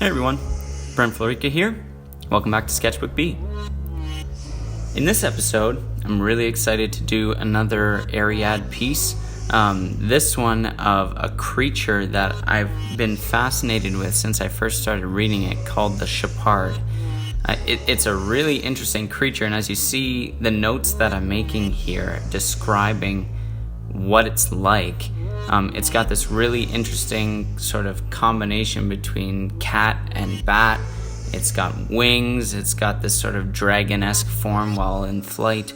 Hey everyone, Brent Florica here. Welcome back to Sketchbook B. In this episode, I'm really excited to do another Ariad piece. This one of a creature that I've been fascinated with since I first started reading it, called the Shepaard. It's a really interesting creature, and as you see the notes that I'm making here describing what it's like, it's got this really interesting sort of combination between cat and bat. It's got wings, it's got this sort of dragon-esque form while in flight,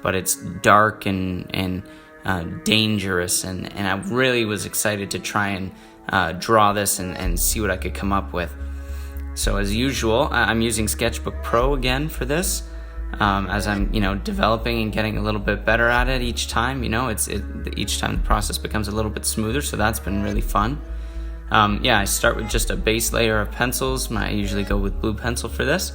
but it's dark and dangerous, and I really was excited to try and draw this and see what I could come up with. So as usual, I'm using Sketchbook Pro again for this. As I'm, developing and getting a little bit better at it each time, each time the process becomes a little bit smoother, so that's been really fun. I start with just a base layer of pencils. I usually go with blue pencil for this.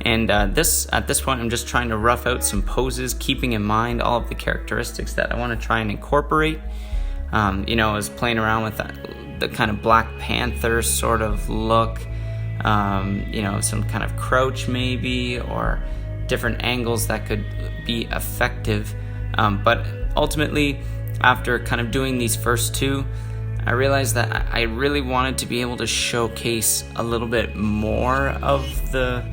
And at this point, I'm just trying to rough out some poses, keeping in mind all of the characteristics that I want to try and incorporate. I was playing around with the kind of Black Panther sort of look, some kind of crouch maybe, or different angles that could be effective. But ultimately, after kind of doing these first two, I realized that I really wanted to be able to showcase a little bit more of the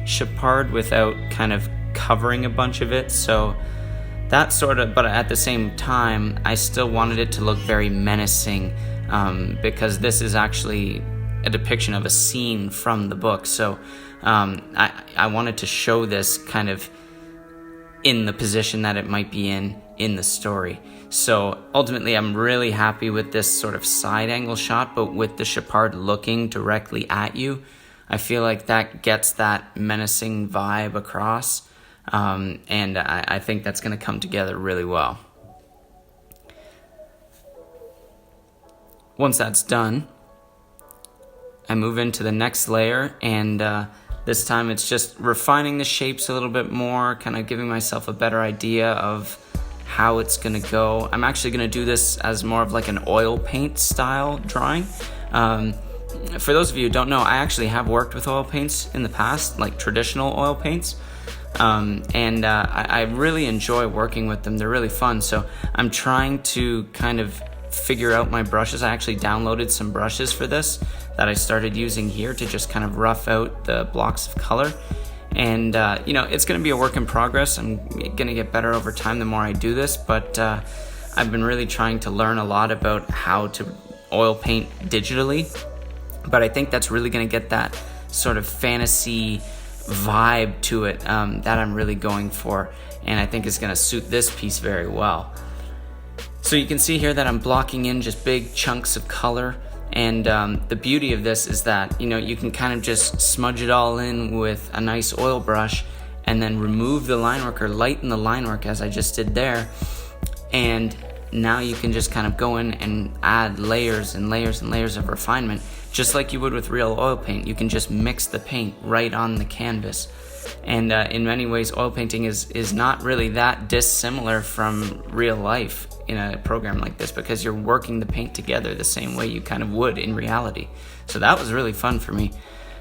Shepaard without kind of covering a bunch of it. So that but at the same time, I still wanted it to look very menacing, because this is actually a depiction of a scene from the book. So I wanted to show this kind of in the position that it might be in the story. So ultimately, I'm really happy with this sort of side angle shot, but with the Shepaard looking directly at you, I feel like that gets that menacing vibe across, and I think that's going to come together really well. Once that's done, I move into the next layer, and this time it's just refining the shapes a little bit more, kind of giving myself a better idea of how it's going to go. I'm actually going to do this as more of like an oil paint style drawing. For those of you who don't know, I actually have worked with oil paints in the past, like traditional oil paints. I really enjoy working with them. They're really fun. So I'm trying to kind of figure out my brushes. I actually downloaded some brushes for this that I started using here to just kind of rough out the blocks of color. And, it's going to be a work in progress. I'm going to get better over time the more I do this, but I've been really trying to learn a lot about how to oil paint digitally. But I think that's really going to get that sort of fantasy vibe to it that I'm really going for, and I think is going to suit this piece very well. So you can see here that I'm blocking in just big chunks of color. And the beauty of this is that, you can kind of just smudge it all in with a nice oil brush and then remove the line work or lighten the line work as I just did there. And now you can just kind of go in and add layers and layers and layers of refinement, just like you would with real oil paint. You can just mix the paint right on the canvas. And in many ways, oil painting is not really that dissimilar from real life in a program like this, because you're working the paint together the same way you kind of would in reality. So that was really fun for me.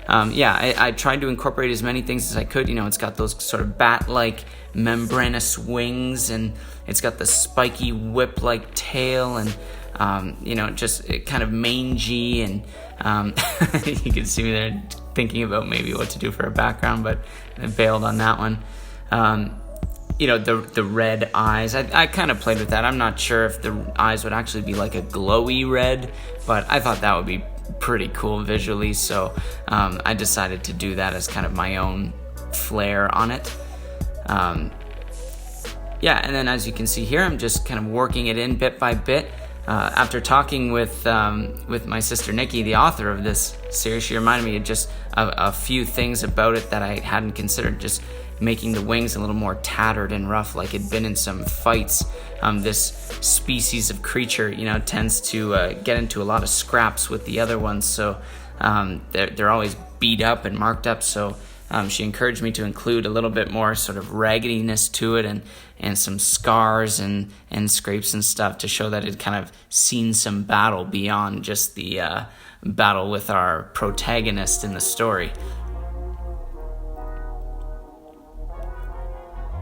I tried to incorporate as many things as I could. It's got those sort of bat-like membranous wings, and it's got the spiky whip-like tail, and just kind of mangy, and you can see me there thinking about maybe what to do for a background, but I bailed on that one. The red eyes, I kind of played with that. I'm not sure if the eyes would actually be like a glowy red, but I thought that would be pretty cool visually, so I decided to do that as kind of my own flair on it. And then as you can see here, I'm just kind of working it in bit by bit. After talking with my sister Niki, the author of this series, she reminded me of just a few things about it that I hadn't considered, just making the wings a little more tattered and rough, like it'd been in some fights. This species of creature, tends to get into a lot of scraps with the other ones, so they're always beat up and marked up. So She encouraged me to include a little bit more sort of raggediness to it and some scars and scrapes and stuff to show that it kind of seen some battle beyond just the battle with our protagonist in the story.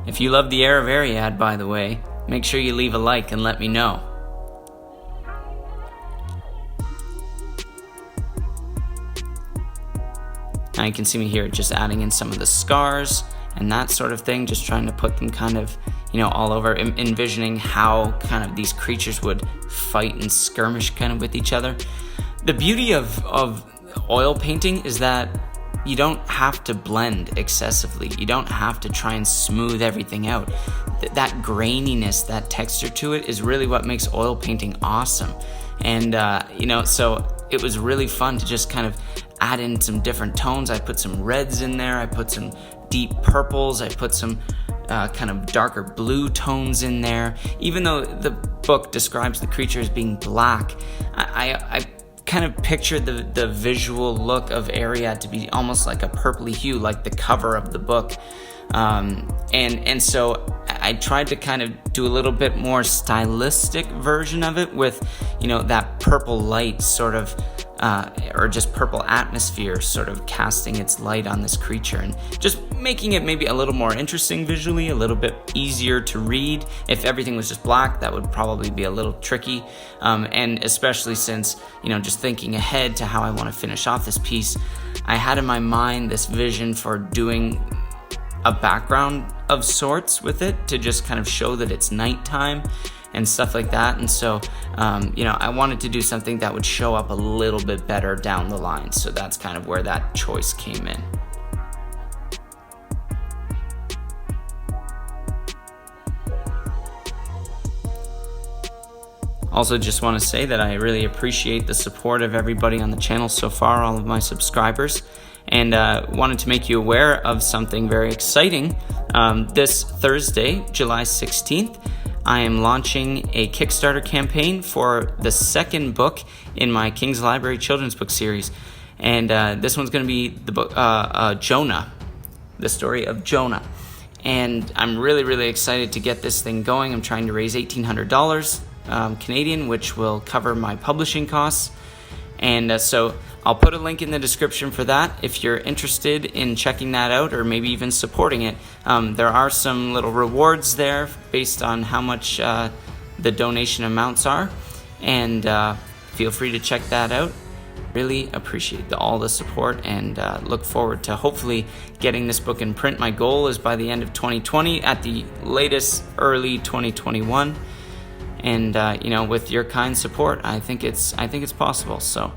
If you love the Heir of Ariad, by the way, make sure you leave a like and let me know. Now you can see me here just adding in some of the scars and that sort of thing, just trying to put them kind of, all over, envisioning how kind of these creatures would fight and skirmish kind of with each other. The beauty of oil painting is that you don't have to blend excessively. You don't have to try and smooth everything out. That graininess, that texture to it is really what makes oil painting awesome. And, so it was really fun to just kind of add in some different tones. I put some reds in there. I put some deep purples. I put some kind of darker blue tones in there. Even though the book describes the creature as being black, I kind of pictured the visual look of Ariad to be almost like a purpley hue, like the cover of the book. And so I tried to kind of do a little bit more stylistic version of it with, that purple light sort of, or just purple atmosphere sort of casting its light on this creature and just making it maybe a little more interesting visually, a little bit easier to read. If everything was just black, that would probably be a little tricky. And especially since, just thinking ahead to how I want to finish off this piece, I had in my mind this vision for doing a background of sorts with it to just kind of show that it's nighttime and stuff like that. And so, I wanted to do something that would show up a little bit better down the line. So that's kind of where that choice came in. Also, just want to say that I really appreciate the support of everybody on the channel so far, all of my subscribers. And wanted to make you aware of something very exciting. This Thursday, July 16th, I am launching a Kickstarter campaign for the second book in my King's Library children's book series. And this one's going to be the book Jonah, the story of Jonah. And I'm really, really excited to get this thing going. I'm trying to raise $1,800 Canadian, which will cover my publishing costs. And so I'll put a link in the description for that if you're interested in checking that out or maybe even supporting it. There are some little rewards there based on how much the donation amounts are, and feel free to check that out. Really appreciate all the support and look forward to hopefully getting this book in print. My goal is by the end of 2020, at the latest early 2021. And with your kind support, I think it's possible. So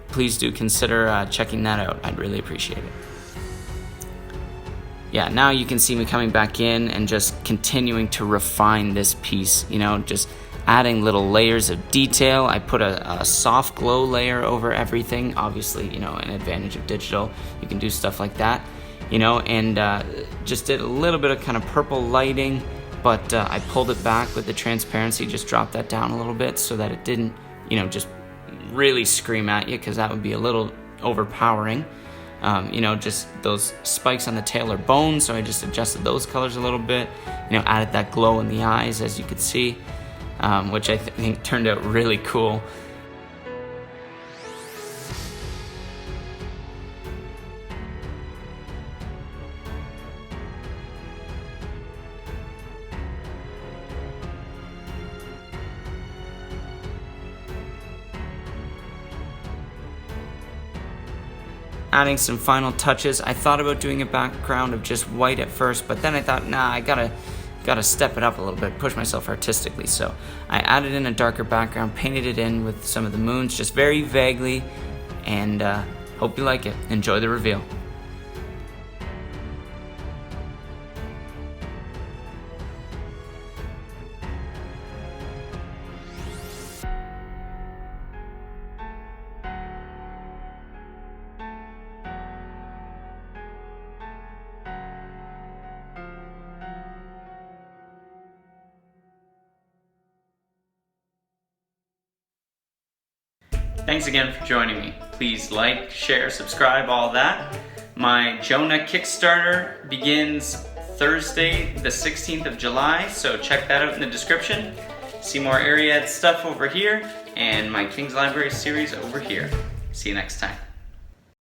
please do consider checking that out. I'd really appreciate it. Yeah, now you can see me coming back in and just continuing to refine this piece. Just adding little layers of detail. I put a soft glow layer over everything. Obviously, an advantage of digital. You can do stuff like that. And just did a little bit of kind of purple lighting. But I pulled it back with the transparency, just dropped that down a little bit so that it didn't, just really scream at you, because that would be a little overpowering. Just those spikes on the tail are bones, so I just adjusted those colors a little bit, added that glow in the eyes, as you could see, which I think turned out really cool. Adding some final touches. I thought about doing a background of just white at first, but then I thought, nah, I gotta step it up a little bit, push myself artistically. So I added in a darker background, painted it in with some of the moons, just very vaguely, and hope you like it. Enjoy the reveal. Thanks again for joining me. Please like, share, subscribe, all that. My Jonah Kickstarter begins Thursday, the 16th of July, so check that out in the description. See more Ariad stuff over here, and my King's Library series over here. See you next time.